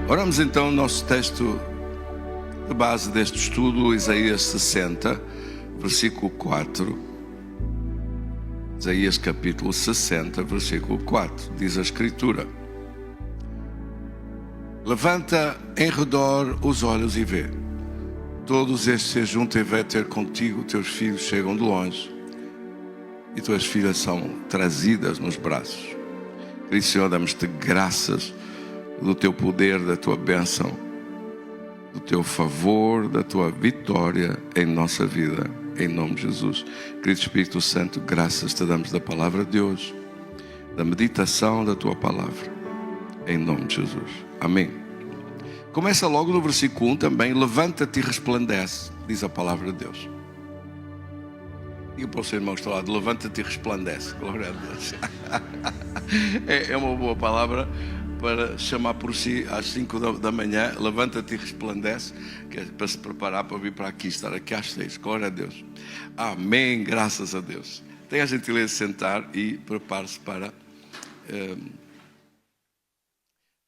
Oramos então o nosso texto de base deste estudo, Isaías 60, versículo 4. Isaías capítulo 60, versículo 4. Diz a Escritura: levanta em redor os olhos e vê. Todos estes se juntam e vêm ter contigo. Teus filhos chegam de longe e tuas filhas são trazidas nos braços. Querido Senhor, damos-te graças do teu poder, da tua bênção, do teu favor, da tua vitória em nossa vida, em nome de Jesus. Querido Espírito Santo, graças te damos da palavra de hoje, da meditação da tua palavra, em nome de Jesus. Amém. Começa logo no versículo 1 também: levanta-te e resplandece, diz a palavra de Deus. Diga para o seu irmão que está ao lado: levanta-te e resplandece. Glória a Deus. É uma boa palavra para chamar por si às 5 da manhã. Levanta-te e resplandece, que é para se preparar para vir para aqui, estar aqui às 6. Glória a Deus. Amém, graças a Deus. Tenha a gentileza de sentar e prepare-se para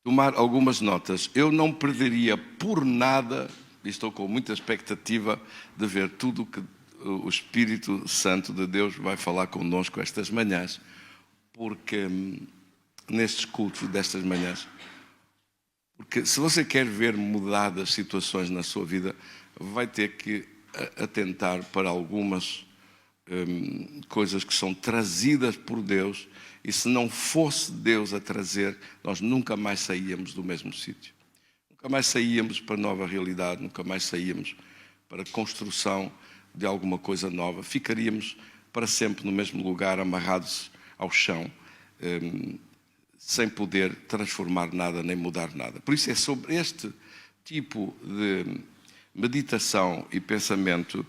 tomar algumas notas. Eu não perderia por nada, e estou com muita expectativa de ver tudo o que o Espírito Santo de Deus vai falar connosco estas manhãs, porque nestes cultos destas manhãs, porque se você quer ver mudadas situações na sua vida, vai ter que atentar para algumas coisas que são trazidas por Deus, e se não fosse Deus a trazer, nós nunca mais saíamos do mesmo sítio, nunca mais saíamos para nova realidade, nunca mais saíamos para a construção de alguma coisa nova, ficaríamos para sempre no mesmo lugar, amarrados ao chão, sem poder transformar nada nem mudar nada. Por isso é sobre este tipo de meditação e pensamento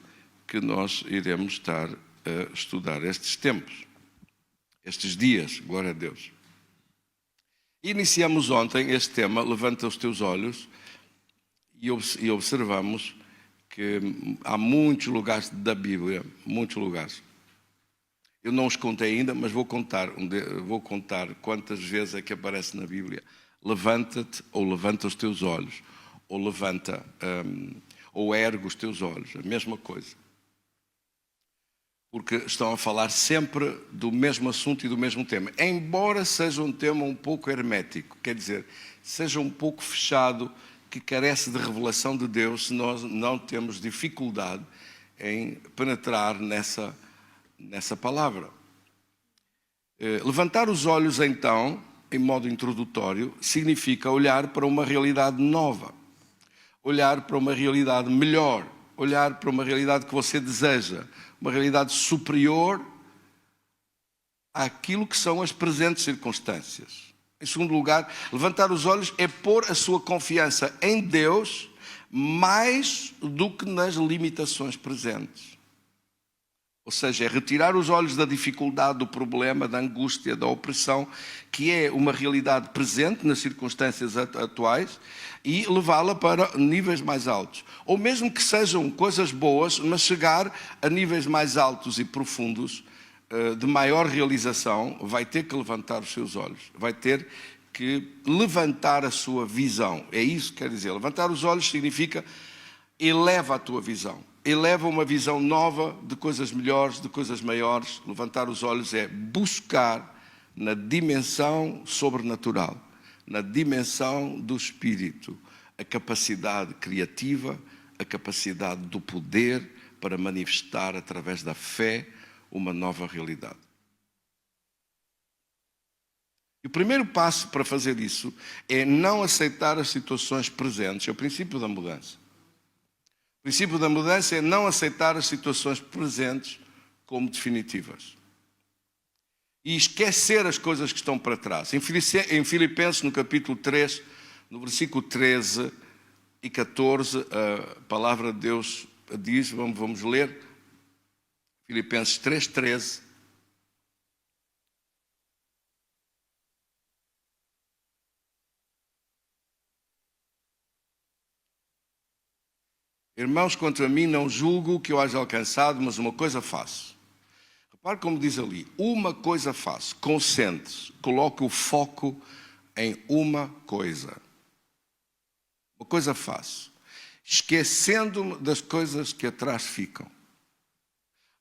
que nós iremos estar a estudar estes tempos, estes dias. Glória a Deus. Iniciamos ontem este tema: levanta os teus olhos, e observamos que há muitos lugares da Bíblia, muitos lugares. Eu não os contei ainda, mas vou contar quantas vezes é que aparece na Bíblia: levanta-te, ou levanta os teus olhos, ou levanta, ou ergue os teus olhos, a mesma coisa. Porque estão a falar sempre do mesmo assunto e do mesmo tema, embora seja um tema um pouco hermético, quer dizer, seja um pouco fechado, que carece de revelação de Deus, se nós não temos dificuldade em penetrar nessa palavra. Levantar os olhos, então, em modo introdutório, significa olhar para uma realidade nova, olhar para uma realidade melhor, olhar para uma realidade que você deseja, uma realidade superior àquilo que são as presentes circunstâncias. Em segundo lugar, levantar os olhos é pôr a sua confiança em Deus mais do que nas limitações presentes. Ou seja, é retirar os olhos da dificuldade, do problema, da angústia, da opressão, que é uma realidade presente nas circunstâncias atuais, e levá-la para níveis mais altos. Ou mesmo que sejam coisas boas, mas chegar a níveis mais altos e profundos, de maior realização, vai ter que levantar os seus olhos, vai ter que levantar a sua visão. É isso que quer dizer. Levantar os olhos significa eleva a tua visão, eleva uma visão nova de coisas melhores, de coisas maiores. Levantar os olhos é buscar na dimensão sobrenatural, na dimensão do Espírito, a capacidade criativa, a capacidade do poder para manifestar através da fé uma nova realidade. E o primeiro passo para fazer isso é não aceitar as situações presentes. É o princípio da mudança. O princípio da mudança é não aceitar as situações presentes como definitivas e esquecer as coisas que estão para trás. Em Filipenses, no capítulo 3, no versículo 13 e 14, a palavra de Deus diz, vamos ler, Filipenses 3:13. Irmãos, quanto a mim, não julgo que eu haja alcançado, mas uma coisa faço. Repare como diz ali: uma coisa faço. Concentre-se, coloque o foco em uma coisa. uma coisa faço, esquecendo-me das coisas que atrás ficam.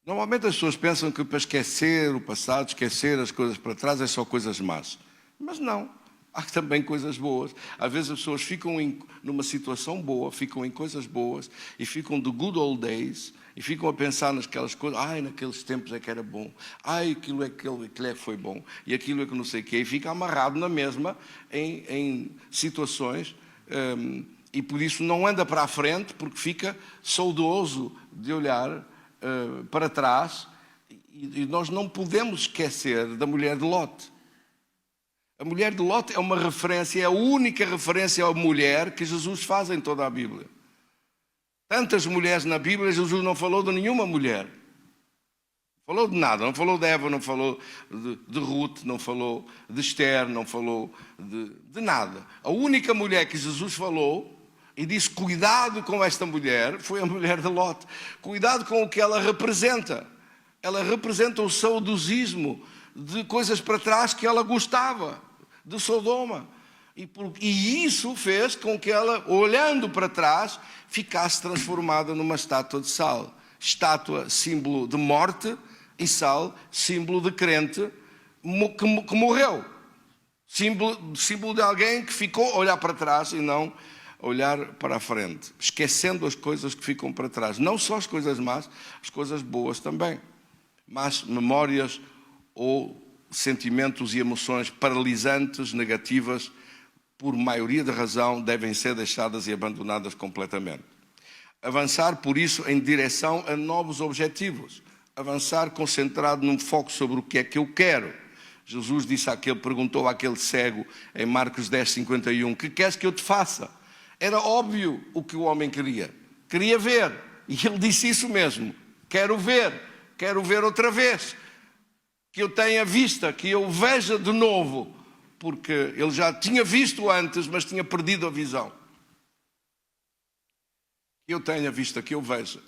Normalmente as pessoas pensam que para esquecer o passado, esquecer as coisas para trás, é só coisas más. Mas não, há também coisas boas. Às vezes as pessoas ficam numa situação boa, ficam em coisas boas, e ficam de good old days, e ficam a pensar naquelas coisas, naqueles tempos é que era bom, aquilo é que foi bom, e aquilo é que não sei o quê, e fica amarrado na mesma em situações, e por isso não anda para a frente, porque fica saudoso de olhar para trás, e nós não podemos esquecer da mulher de Lot. A mulher de Lot é uma referência, é a única referência à mulher que Jesus faz em toda a Bíblia. Tantas mulheres na Bíblia, Jesus não falou de nenhuma mulher. Não falou de nada, não falou de Eva, não falou de Ruth, não falou de Esther, não falou de nada. A única mulher que Jesus falou e disse cuidado com esta mulher, foi a mulher de Lot. Cuidado com o que ela representa. Ela representa o saudosismo de coisas para trás que ela gostava, de Sodoma. E isso fez com que ela, olhando para trás, ficasse transformada numa estátua de sal. Estátua, símbolo de morte, e sal, símbolo de crente que morreu. Símbolo de alguém que ficou a olhar para trás e não olhar para a frente, esquecendo as coisas que ficam para trás. Não só as coisas más, as coisas boas também. Mas memórias ou sentimentos e emoções paralisantes, negativas, por maioria de razão, devem ser deixadas e abandonadas completamente. Avançar, por isso, em direção a novos objetivos. Avançar concentrado num foco sobre o que é que eu quero. Jesus perguntou àquele cego em Marcos 10:51, que queres que eu te faça? Era óbvio o que o homem queria. Queria ver. E ele disse isso mesmo. Quero ver outra vez. Que eu tenha vista, que eu veja de novo. Porque ele já tinha visto antes, mas tinha perdido a visão. Que eu tenha vista, que eu veja.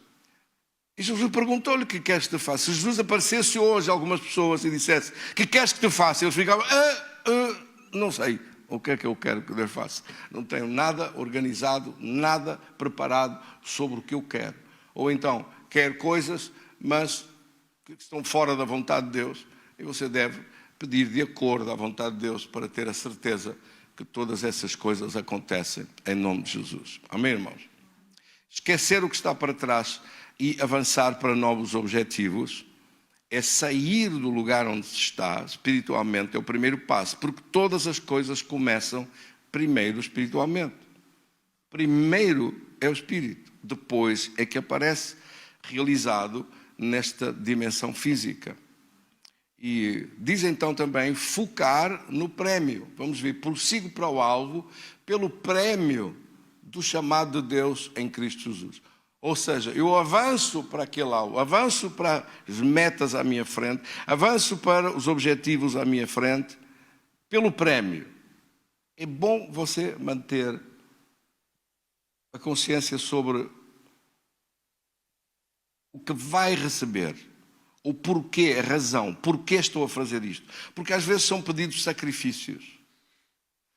E Jesus perguntou-lhe, que queres que te faça? Se Jesus aparecesse hoje a algumas pessoas e dissesse, que queres que te faça? Eles ficavam, não sei. O que é que eu quero que Deus faça? Não tenho nada organizado, nada preparado sobre o que eu quero. Ou então, quero coisas, mas que estão fora da vontade de Deus. E você deve pedir de acordo à vontade de Deus para ter a certeza que todas essas coisas acontecem em nome de Jesus. Amém, irmãos? Esquecer o que está para trás e avançar para novos objetivos é sair do lugar onde se está, espiritualmente, é o primeiro passo, porque todas as coisas começam primeiro espiritualmente. Primeiro é o espírito, depois é que aparece realizado nesta dimensão física. E diz então também focar no prémio. Vamos ver, prossigo para o alvo pelo prémio do chamado de Deus em Cristo Jesus. Ou seja, eu avanço para aquele alvo, avanço para as metas à minha frente, avanço para os objetivos à minha frente, pelo prémio. É bom você manter a consciência sobre o que vai receber, o porquê, a razão, porquê estou a fazer isto. Porque às vezes são pedidos sacrifícios.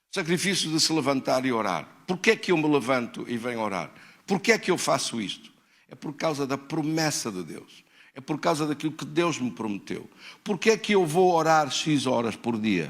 Sacrifícios de se levantar e orar. Porquê é que eu me levanto e venho orar? Porquê é que eu faço isto? É por causa da promessa de Deus. É por causa daquilo que Deus me prometeu. Porquê é que eu vou orar X horas por dia?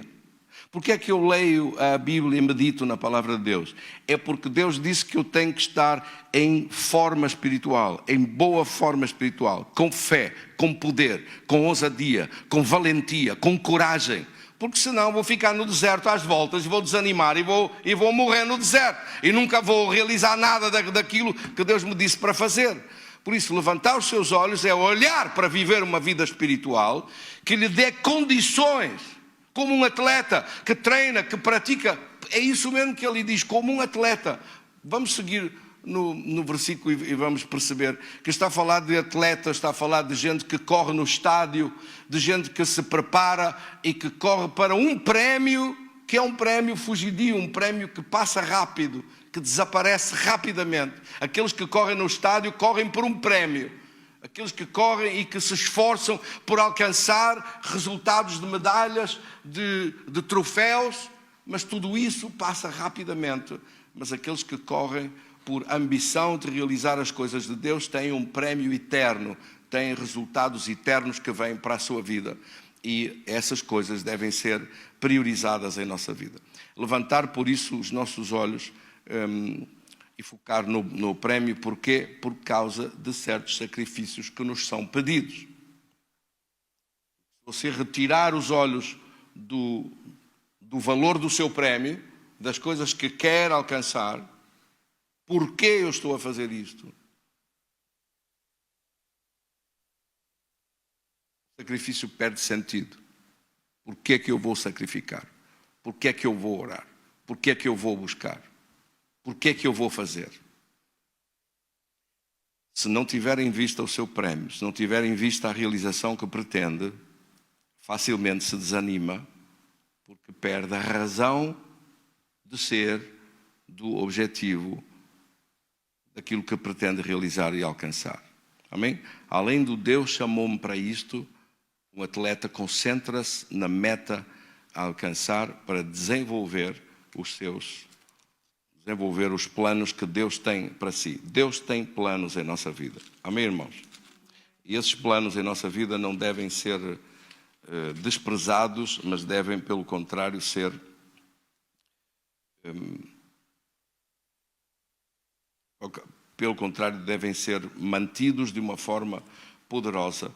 Porquê é que eu leio a Bíblia e medito na palavra de Deus? É porque Deus disse que eu tenho que estar em forma espiritual, em boa forma espiritual, com fé, com poder, com ousadia, com valentia, com coragem. Porque senão vou ficar no deserto às voltas, vou desanimar e vou morrer no deserto. E nunca vou realizar nada daquilo que Deus me disse para fazer. Por isso, levantar os seus olhos é olhar para viver uma vida espiritual que lhe dê condições, como um atleta que treina, que pratica. É isso mesmo que ele diz, como um atleta. Vamos seguir no versículo e vamos perceber que está a falar de atletas, está a falar de gente que corre no estádio, de gente que se prepara e que corre para um prémio, que é um prémio fugidio, um prémio que passa rápido, que desaparece rapidamente. Aqueles que correm no estádio correm por um prémio. Aqueles que correm e que se esforçam por alcançar resultados de medalhas, de troféus, mas tudo isso passa rapidamente mas aqueles que correm por ambição de realizar as coisas de Deus têm um prémio eterno, têm resultados eternos que vêm para a sua vida. E essas coisas devem ser priorizadas em nossa vida. Levantar, por isso, os nossos olhos e focar no prémio. Porquê? Por causa de certos sacrifícios que nos são pedidos. Se você retirar os olhos do valor do seu prémio, das coisas que quer alcançar, porquê eu estou a fazer isto? O sacrifício perde sentido. Porquê é que eu vou sacrificar? Porquê é que eu vou orar? Porquê é que eu vou buscar? Porquê é que eu vou fazer? Se não tiver em vista o seu prémio, se não tiver em vista a realização que pretende, facilmente se desanima, porque perde a razão de ser, do objetivo, daquilo que pretende realizar e alcançar. Amém? Além do Deus chamou-me para isto, um atleta concentra-se na meta a alcançar para desenvolver os planos que Deus tem para si. Deus tem planos em nossa vida. Amém, irmãos? E esses planos em nossa vida não devem ser desprezados, mas devem, pelo contrário, ser devem ser mantidos de uma forma poderosa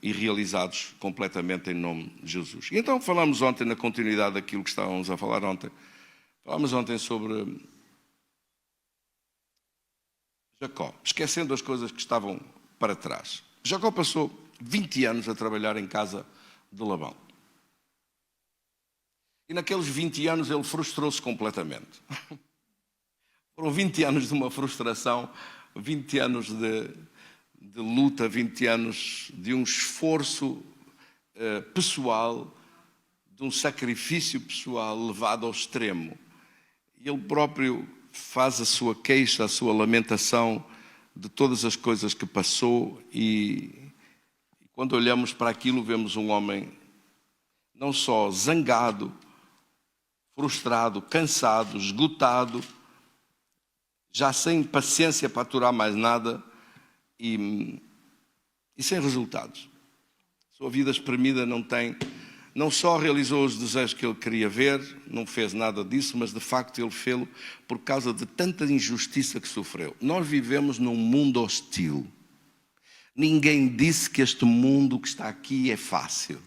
e realizados completamente em nome de Jesus. E então falamos ontem, na continuidade daquilo que estávamos a falar ontem, falámos ontem sobre Jacó, esquecendo as coisas que estavam para trás. Jacó passou 20 anos a trabalhar em casa de Labão. E naqueles 20 anos ele frustrou-se completamente. Foram 20 anos de uma frustração, 20 anos de luta, 20 anos de um esforço pessoal, de um sacrifício pessoal levado ao extremo. E ele próprio faz a sua queixa, a sua lamentação de todas as coisas que passou, e quando olhamos para aquilo vemos um homem não só zangado, frustrado, cansado, esgotado, já sem paciência para aturar mais nada e sem resultados. Sua vida espremida não só realizou os desejos que ele queria ver, não fez nada disso, mas de facto ele fê-lo por causa de tanta injustiça que sofreu. Nós vivemos num mundo hostil. Ninguém disse que este mundo que está aqui é fácil.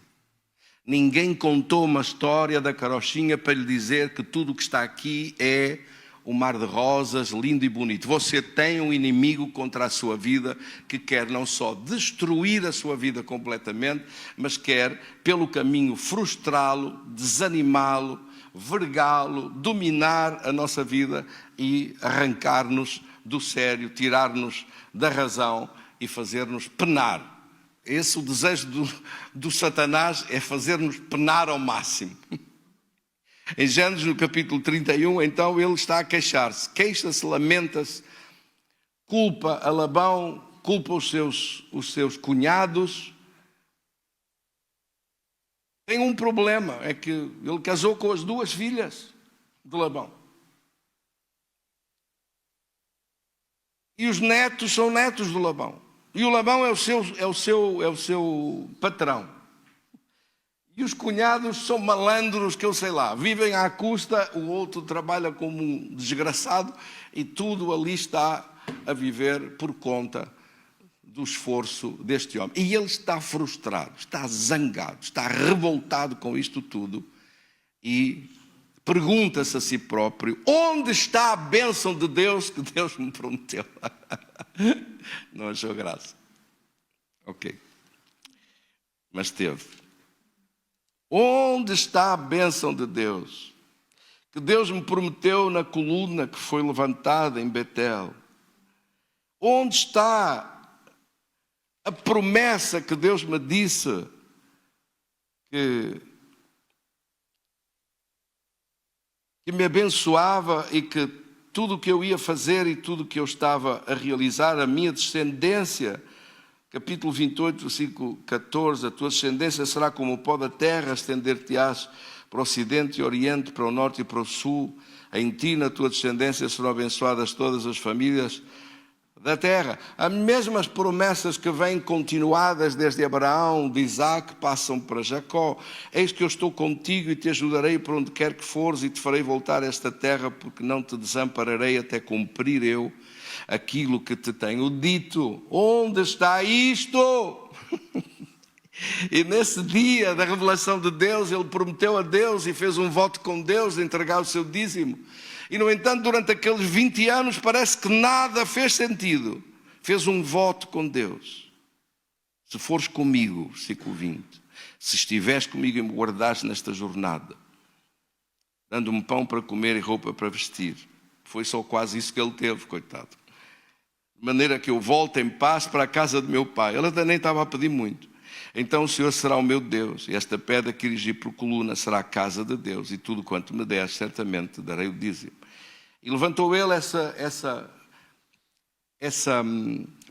Ninguém contou uma história da carochinha para lhe dizer que tudo o que está aqui é um mar de rosas, lindo e bonito. Você tem um inimigo contra a sua vida que quer não só destruir a sua vida completamente, mas quer, pelo caminho, frustrá-lo, desanimá-lo, vergá-lo, dominar a nossa vida e arrancar-nos do sério, tirar-nos da razão e fazer-nos penar. Esse o desejo do Satanás, é fazer-nos penar ao máximo. Em Gênesis, no capítulo 31, então ele está a queixar-se. Queixa-se, lamenta-se, culpa a Labão, culpa os seus cunhados. Tem um problema, é que ele casou com as duas filhas de Labão. E os netos são netos do Labão. E o Labão é o seu patrão. E os cunhados são malandros que eu sei lá, vivem à custa, o outro trabalha como um desgraçado e tudo ali está a viver por conta do esforço deste homem. E ele está frustrado, está zangado, está revoltado com isto tudo e pergunta-se a si próprio: onde está a bênção de Deus que Deus me prometeu? Não achou graça? Ok. Mas teve. Onde está a bênção de Deus que Deus me prometeu na coluna que foi levantada em Betel? Onde está a promessa que Deus me disse que me abençoava e que tudo o que eu ia fazer e tudo o que eu estava a realizar, a minha descendência capítulo 28, versículo 14, a tua descendência será como o pó da terra, estender-te-ás para o ocidente e oriente, para o norte e para o sul. Em ti, na tua descendência, serão abençoadas todas as famílias da terra. As mesmas promessas que vêm continuadas desde Abraão, de Isaac, passam para Jacó. Eis que eu estou contigo e te ajudarei por onde quer que fores e te farei voltar a esta terra, porque não te desampararei até cumprir eu aquilo que te tenho dito. Onde está isto? E nesse dia da revelação de Deus, ele prometeu a Deus e fez um voto com Deus de entregar o seu dízimo. E, no entanto, durante aqueles 20 anos, parece que nada fez sentido. Fez um voto com Deus. Se fores comigo, versículo 20, se estiveres comigo e me guardares nesta jornada, dando-me pão para comer e roupa para vestir. Foi só quase isso que ele teve, coitado. De maneira que eu volte em paz para a casa de meu pai. Ele até nem estava a pedir muito. Então o Senhor será o meu Deus, e esta pedra que erigi por coluna será a casa de Deus, e tudo quanto me deres, certamente darei o dízimo. E levantou ele essa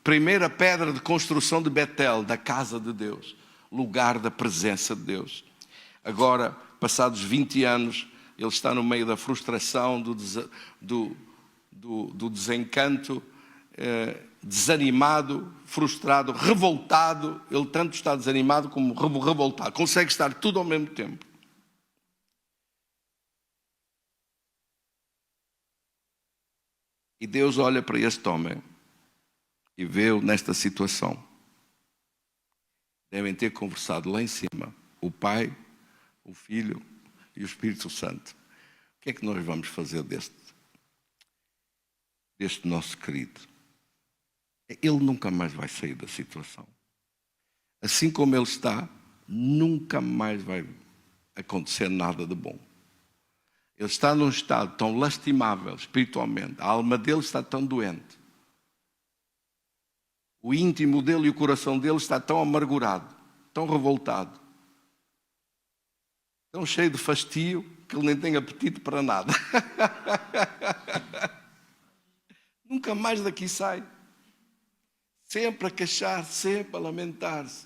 primeira pedra de construção de Betel, da casa de Deus, lugar da presença de Deus. Agora, passados 20 anos, ele está no meio da frustração, do desencanto, desanimado, frustrado, revoltado. Ele tanto está desanimado como revoltado. Consegue estar tudo ao mesmo tempo. E Deus olha para este homem e vê-o nesta situação. Devem ter conversado lá em cima, o Pai, o Filho e o Espírito Santo. O que é que nós vamos fazer deste nosso querido? Ele nunca mais vai sair da situação. Assim como ele está, nunca mais vai acontecer nada de bom. Ele está num estado tão lastimável espiritualmente, a alma dele está tão doente, o íntimo dele e o coração dele está tão amargurado, tão revoltado, tão cheio de fastio, que ele nem tem apetite para nada. Nunca mais daqui sai. Sempre a queixar, sempre a lamentar-se.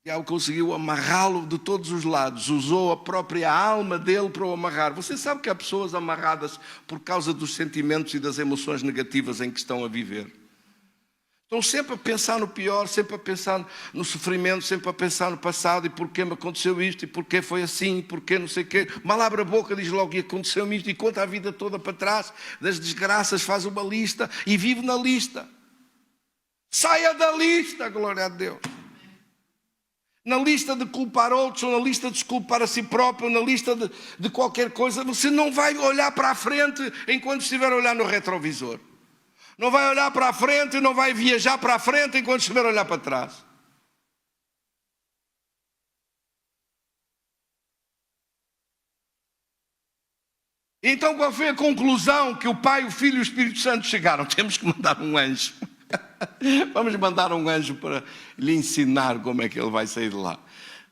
Diabo conseguiu amarrá-lo de todos os lados, usou a própria alma dele para o amarrar. Você sabe que há pessoas amarradas por causa dos sentimentos e das emoções negativas em que estão a viver. Estão sempre a pensar no pior, sempre a pensar no sofrimento, sempre a pensar no passado, e porquê me aconteceu isto, e porquê foi assim, e porquê não sei o quê. Mal abre a boca, diz logo, e aconteceu-me isto, e conta a vida toda para trás, das desgraças, faz uma lista, e vive na lista. Saia da lista, glória a Deus. Na lista de culpar outros, ou na lista de desculpar a si próprio, ou na lista de qualquer coisa, você não vai olhar para a frente enquanto estiver a olhar no retrovisor. Não vai olhar para a frente e não vai viajar para a frente enquanto estiver a olhar para trás. Então qual foi a conclusão que o Pai, o Filho e o Espírito Santo chegaram? Temos que mandar um anjo. Vamos mandar um anjo para lhe ensinar como é que ele vai sair de lá.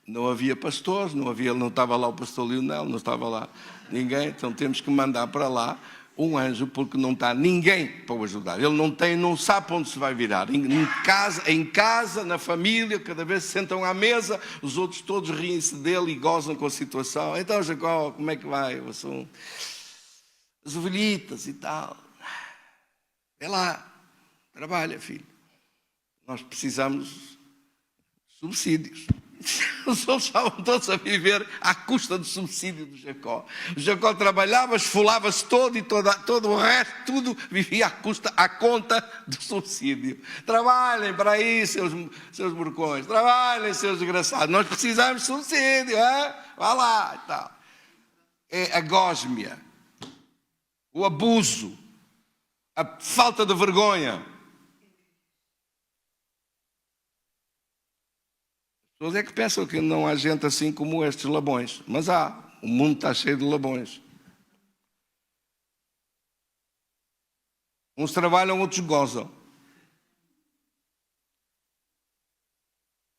Não havia pastores, não estava lá o pastor Lionel, não estava lá ninguém, então temos que mandar para lá um anjo, porque não está ninguém para o ajudar. Ele não sabe para onde se vai virar. Em casa, na família, cada vez se sentam à mesa, os outros todos riem-se dele e gozam com a situação. Então, Jacó, como é que vai? As ovelhitas e tal. É lá. Trabalha, filho. Nós precisamos de subsídios. Os outros estavam todos a viver à custa do subsídio do Jacó. O Jacó trabalhava, esfolava-se todo e todo o resto, tudo vivia à conta do subsídio. Trabalhem para aí, seus morcões. Trabalhem, seus desgraçados. Nós precisamos de subsídio. Hein? Vá lá e tal. É a gósmia, o abuso, a falta de vergonha. As pessoas é que pensam que não há gente assim como estes labões. Mas há. O mundo está cheio de labões. Uns trabalham, outros gozam.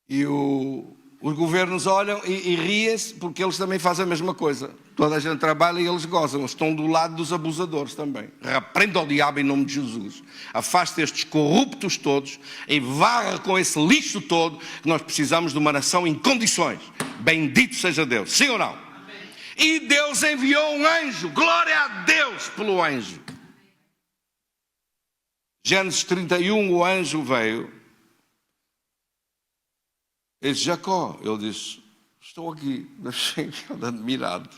E o Os governos olham e riem-se porque eles também fazem a mesma coisa. Toda a gente trabalha e eles gozam. Eles estão do lado dos abusadores também. Repreenda o diabo em nome de Jesus. Afaste estes corruptos todos e varra com esse lixo todo, que nós precisamos de uma nação em condições. Bendito seja Deus. Sim ou não? Amém. E Deus enviou um anjo. Glória a Deus pelo anjo. Gênesis 31, o anjo veio. Ele disse: Jacó. Ele disse: estou aqui. Deixei admirado.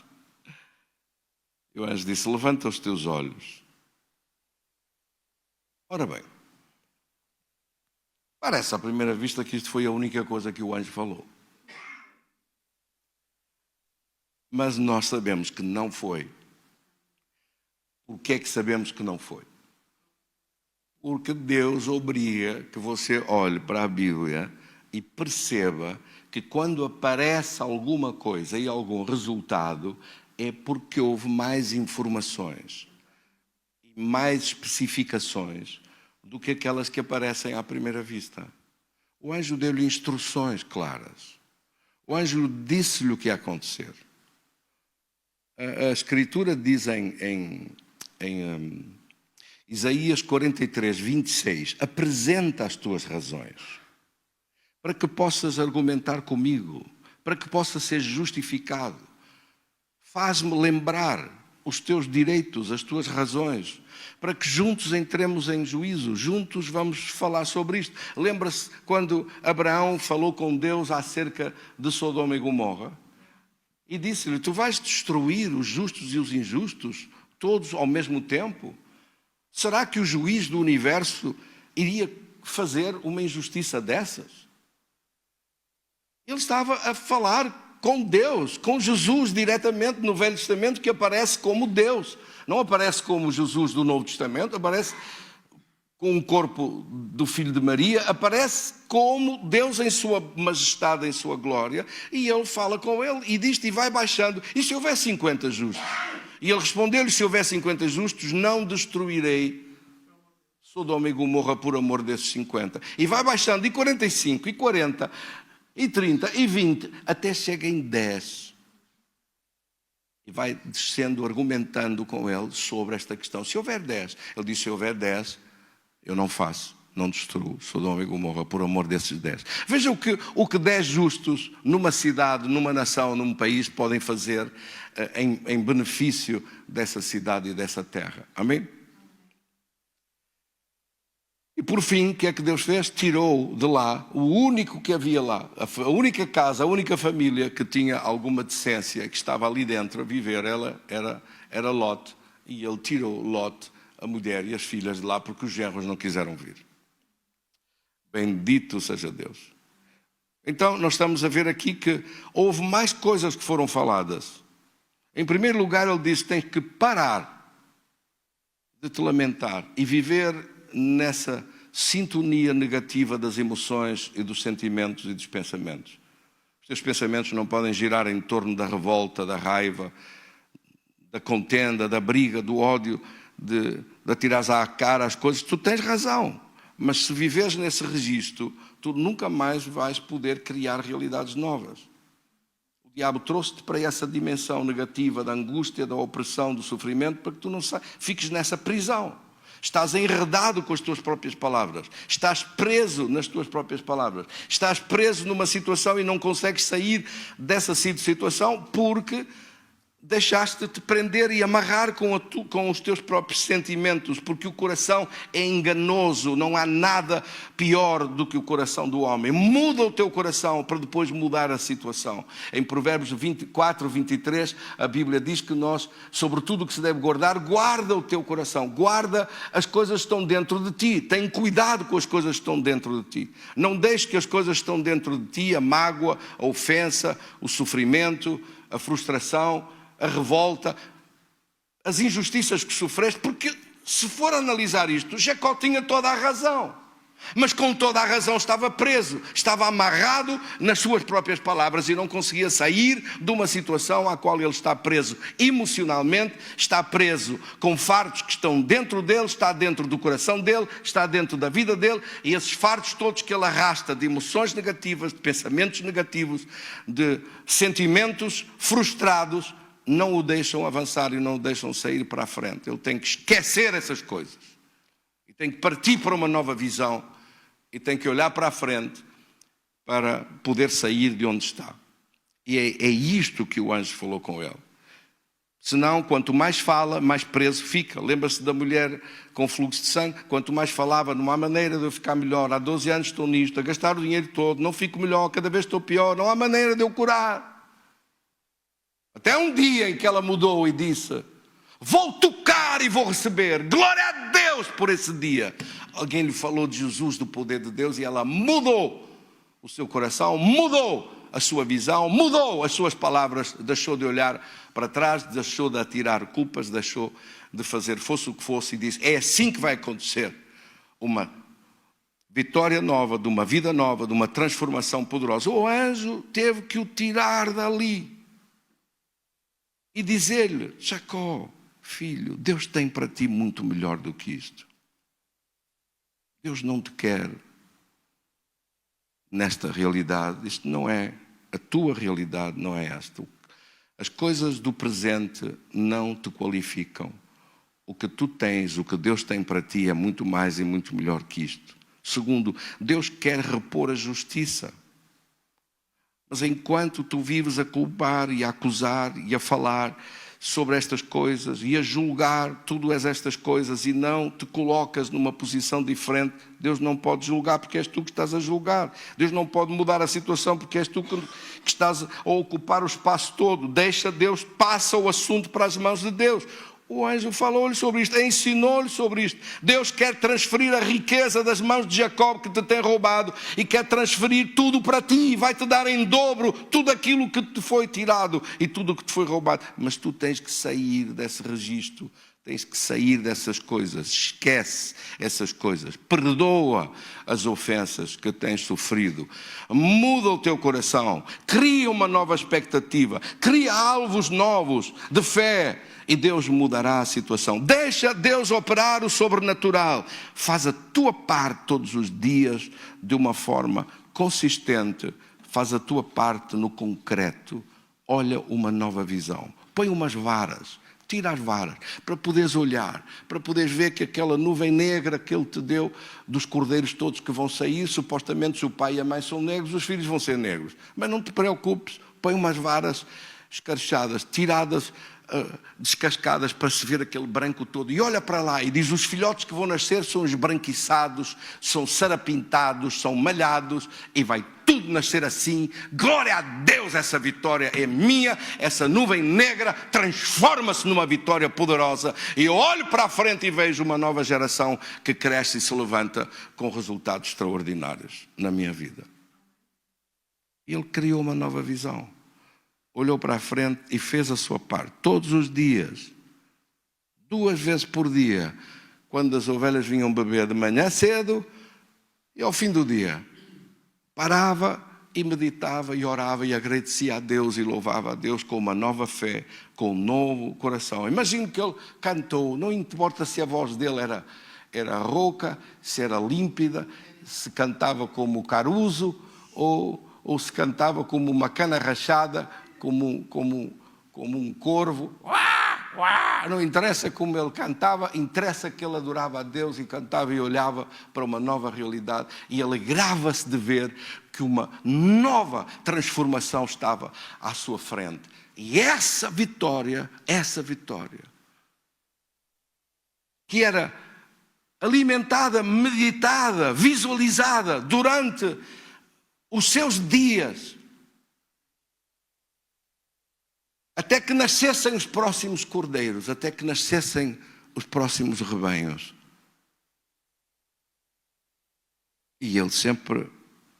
E o anjo disse: levanta os teus olhos. Ora bem, parece à primeira vista que isto foi a única coisa que o anjo falou. Mas nós sabemos que não foi. Por que é que sabemos que não foi? Porque Deus obriga que você olhe para a Bíblia e perceba que quando aparece alguma coisa e algum resultado, é porque houve mais informações e mais especificações do que aquelas que aparecem à primeira vista. O anjo deu-lhe instruções claras. O anjo disse-lhe o que ia acontecer. A Escritura diz em Isaías 43, 26, apresenta as tuas razões, para que possas argumentar comigo, para que possas ser justificado. Faz-me lembrar os teus direitos, as tuas razões, para que juntos entremos em juízo, juntos vamos falar sobre isto. Lembra-se quando Abraão falou com Deus acerca de Sodoma e Gomorra? E disse-lhe: tu vais destruir os justos e os injustos, todos ao mesmo tempo? Será que o juiz do universo iria fazer uma injustiça dessas? Ele estava a falar com Deus, com Jesus diretamente no Velho Testamento, que aparece como Deus. Não aparece como Jesus do Novo Testamento, aparece com o corpo do Filho de Maria, aparece como Deus em sua majestade, em sua glória, e ele fala com ele e diz-te, e vai baixando: e se houver 50 justos? E ele respondeu-lhe: se houver 50 justos, não destruirei Sodoma e Gomorra por amor desses 50. E vai baixando, e 45, e 40, e 30, e 20, até chega em 10. E vai descendo, argumentando com ele sobre esta questão. Se houver 10, ele disse: se houver 10, eu não faço, não destruo Sodoma e Gomorra por amor desses 10. Veja o que 10 justos numa cidade, numa nação, num país podem fazer em benefício dessa cidade e dessa terra. Amém? E por fim, o que é que Deus fez? Tirou de lá o único que havia lá, a única casa, a única família que tinha alguma decência, que estava ali dentro a viver, ela era Lot. E ele tirou Lot, a mulher e as filhas de lá, porque os genros não quiseram vir. Bendito seja Deus. Então, nós estamos a ver aqui que houve mais coisas que foram faladas. Em primeiro lugar, ele disse: tens que parar de te lamentar e viver nessa sintonia negativa das emoções e dos sentimentos e dos pensamentos. Os teus pensamentos não podem girar em torno da revolta, da raiva, da contenda, da briga, do ódio, de atirares à cara as coisas. Tu tens razão, mas se viveres nesse registro, tu nunca mais vais poder criar realidades novas. O diabo trouxe-te para essa dimensão negativa da angústia, da opressão, do sofrimento, para que tu não fiques nessa prisão. Estás enredado com as tuas próprias palavras. Estás preso nas tuas próprias palavras. Estás preso numa situação e não consegues sair dessa situação porque deixaste-te prender e amarrar com os teus próprios sentimentos, porque o coração é enganoso, não há nada pior do que o coração do homem. Muda o teu coração para depois mudar a situação. Em Provérbios 24, 23, a Bíblia diz que nós, sobre tudo o que se deve guardar, guarda o teu coração, guarda as coisas que estão dentro de ti, tem cuidado com as coisas que estão dentro de ti. Não deixes que as coisas que estão dentro de ti, a mágoa, a ofensa, o sofrimento, a frustração, a revolta, as injustiças que sofreste, porque se for analisar isto, Jacó tinha toda a razão. Mas com toda a razão estava preso, estava amarrado nas suas próprias palavras e não conseguia sair de uma situação à qual ele está preso emocionalmente, está preso com fardos que estão dentro dele, está dentro do coração dele, está dentro da vida dele, e esses fardos todos que ele arrasta de emoções negativas, de pensamentos negativos, de sentimentos frustrados, não o deixam avançar e não o deixam sair para a frente. Ele tem que esquecer essas coisas e tem que partir para uma nova visão e tem que olhar para a frente para poder sair de onde está. E é isto que o anjo falou com ele. Senão, quanto mais fala, mais preso fica. Lembra-se da mulher com fluxo de sangue? Quanto mais falava, não há maneira de eu ficar melhor. Há 12 anos estou nisto, a gastar o dinheiro todo, não fico melhor, cada vez estou pior, não há maneira de eu curar. Até um dia em que ela mudou e disse: vou tocar e vou receber. Glória a Deus por esse dia. Alguém lhe falou de Jesus, do poder de Deus, e ela mudou o seu coração, mudou a sua visão, mudou as suas palavras, deixou de olhar para trás, deixou de atirar culpas, deixou de fazer fosse o que fosse e disse: é assim que vai acontecer uma vitória nova, de uma vida nova, de uma transformação poderosa. O anjo teve que o tirar dali e dizer-lhe: Jacó, filho, Deus tem para ti muito melhor do que isto. Deus não te quer nesta realidade. Isto não é a tua realidade, não é esta. As coisas do presente não te qualificam. O que tu tens, o que Deus tem para ti é muito mais e muito melhor que isto. Segundo, Deus quer repor a justiça. Mas enquanto tu vives a culpar e a acusar e a falar sobre estas coisas e a julgar tudo estas coisas e não te colocas numa posição diferente, Deus não pode julgar porque és tu que estás a julgar. Deus não pode mudar a situação porque és tu que estás a ocupar o espaço todo. Deixa Deus, passa o assunto para as mãos de Deus. O anjo falou-lhe sobre isto, ensinou-lhe sobre isto. Deus quer transferir a riqueza das mãos de Jacó que te tem roubado e quer transferir tudo para ti. Vai-te dar em dobro tudo aquilo que te foi tirado e tudo o que te foi roubado. Mas tu tens que sair desse registro, tens que sair dessas coisas. Esquece essas coisas. Perdoa as ofensas que tens sofrido. Muda o teu coração. Cria uma nova expectativa. Cria alvos novos de fé. E Deus mudará a situação. Deixa Deus operar o sobrenatural. Faz a tua parte todos os dias de uma forma consistente. Faz a tua parte no concreto. Olha uma nova visão. Põe umas varas. Tira as varas para poderes olhar, para poderes ver que aquela nuvem negra que Ele te deu, dos cordeiros todos que vão sair, supostamente se o pai e a mãe são negros, os filhos vão ser negros. Mas não te preocupes, põe umas varas escarchadas, tiradas, descascadas para se ver aquele branco todo e olha para lá e diz: os filhotes que vão nascer são esbranquiçados, são sarapintados, são malhados e vai tudo nascer assim. Glória a Deus, essa vitória é minha. Essa nuvem negra transforma-se numa vitória poderosa e eu olho para a frente e vejo uma nova geração que cresce e se levanta com resultados extraordinários na minha vida. Ele criou uma nova visão. Olhou para a frente e fez a sua parte. Todos os dias, 2 vezes por dia, quando as ovelhas vinham beber de manhã cedo e ao fim do dia, parava e meditava e orava e agradecia a Deus e louvava a Deus com uma nova fé, com um novo coração. Imagino que ele cantou, não importa se a voz dele era rouca, se era límpida, se cantava como o caruso ou se cantava como uma cana rachada, como um corvo. Não interessa como ele cantava, interessa que ele adorava a Deus e cantava e olhava para uma nova realidade e alegrava-se de ver que uma nova transformação estava à sua frente. E essa vitória, que era alimentada, meditada, visualizada durante os seus dias, até que nascessem os próximos cordeiros, até que nascessem os próximos rebanhos. E ele sempre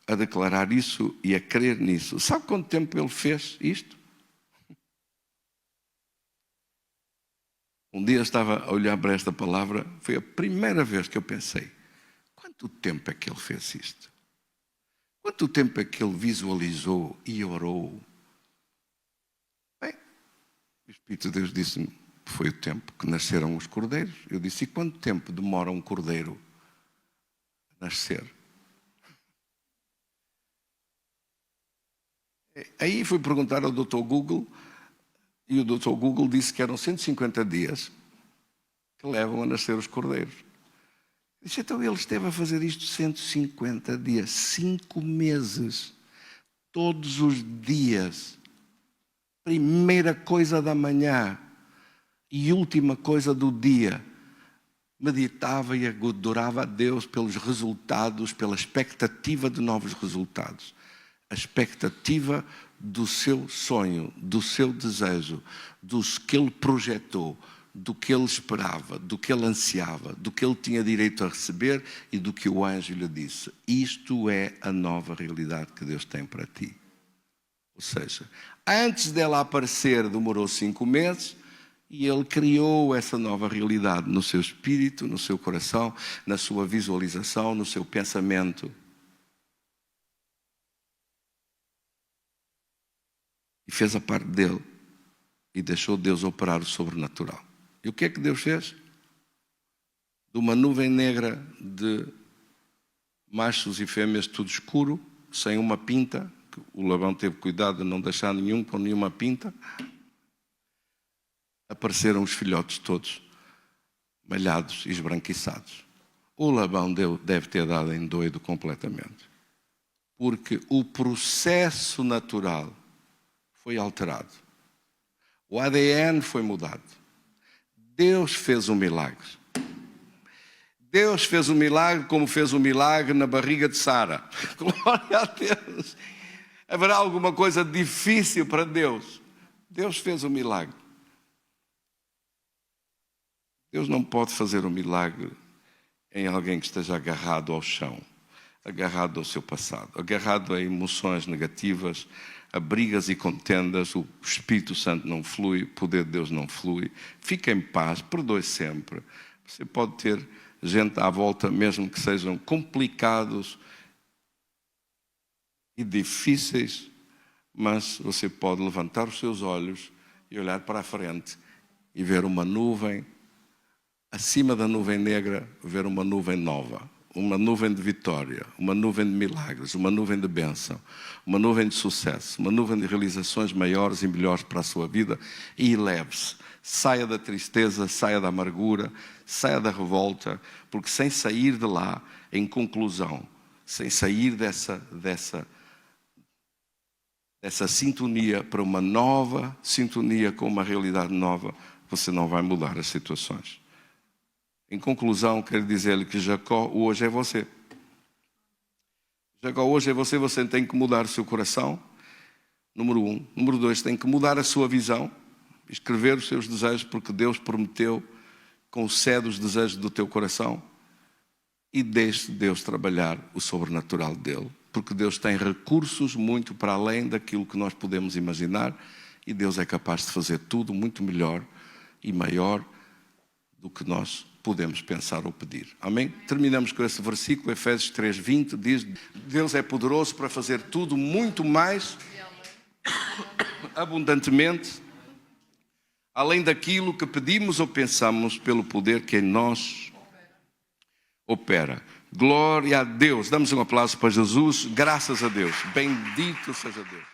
a declarar isso e a crer nisso. Sabe quanto tempo ele fez isto? Um dia estava a olhar para esta palavra, foi a primeira vez que eu pensei: quanto quanto tempo é que ele fez isto? Quanto tempo é que ele visualizou e orou? Bem, o Espírito de Deus disse-me, foi o tempo que nasceram os cordeiros. Eu disse, e quanto tempo demora um cordeiro a nascer? Aí fui perguntar ao Dr. Google, e o Dr. Google disse que eram 150 dias que levam a nascer os cordeiros. Eu disse, então ele esteve a fazer isto 150 dias, 5 meses, todos os dias, primeira coisa da manhã e última coisa do dia, meditava e adorava a Deus pelos resultados, pela expectativa de novos resultados. A expectativa do seu sonho, do seu desejo, dos que ele projetou, do que ele esperava, do que ele ansiava, do que ele tinha direito a receber e do que o anjo lhe disse. Isto é a nova realidade que Deus tem para ti. Ou seja, antes dela aparecer demorou 5 meses e ele criou essa nova realidade no seu espírito, no seu coração, na sua visualização, no seu pensamento. E fez a parte dele e deixou Deus operar o sobrenatural. E o que é que Deus fez? De uma nuvem negra de machos e fêmeas tudo escuro, sem uma pinta, que o Labão teve cuidado de não deixar nenhum com nenhuma pinta, apareceram os filhotes todos malhados e esbranquiçados. O Labão deve ter dado em doido completamente, porque o processo natural foi alterado. O ADN foi mudado. Deus fez um milagre. Deus fez um milagre como fez um milagre na barriga de Sara. Glória a Deus. Haverá alguma coisa difícil para Deus? Deus fez um milagre. Deus não pode fazer um milagre em alguém que esteja agarrado ao chão, agarrado ao seu passado, agarrado a emoções negativas, a brigas e contendas. O Espírito Santo não flui, o poder de Deus não flui. Fique em paz, perdoe sempre. Você pode ter gente à volta, mesmo que sejam complicados e difíceis, mas você pode levantar os seus olhos e olhar para a frente e ver uma nuvem, acima da nuvem negra, ver uma nuvem nova. Uma nuvem de vitória, uma nuvem de milagres, uma nuvem de bênção, uma nuvem de sucesso, uma nuvem de realizações maiores e melhores para a sua vida. E eleve-se, saia da tristeza, saia da amargura, saia da revolta, porque sem sair de lá, em conclusão, sem sair dessa sintonia para uma nova sintonia com uma realidade nova, você não vai mudar as situações. Em conclusão, quero dizer-lhe que Jacó hoje é você. Jacó hoje é você, você tem que mudar o seu coração, número 1. Número 2, tem que mudar a sua visão, escrever os seus desejos, porque Deus prometeu, concede os desejos do teu coração e deixe Deus trabalhar o sobrenatural dele. Porque Deus tem recursos muito para além daquilo que nós podemos imaginar e Deus é capaz de fazer tudo muito melhor e maior do que nós podemos pensar ou pedir. Amém? Terminamos com esse versículo, Efésios 3:20, diz: Deus é poderoso para fazer tudo muito mais abundantemente, além daquilo que pedimos ou pensamos, pelo poder que em nós opera. Glória a Deus. Damos um aplauso para Jesus. Graças a Deus. Bendito seja Deus.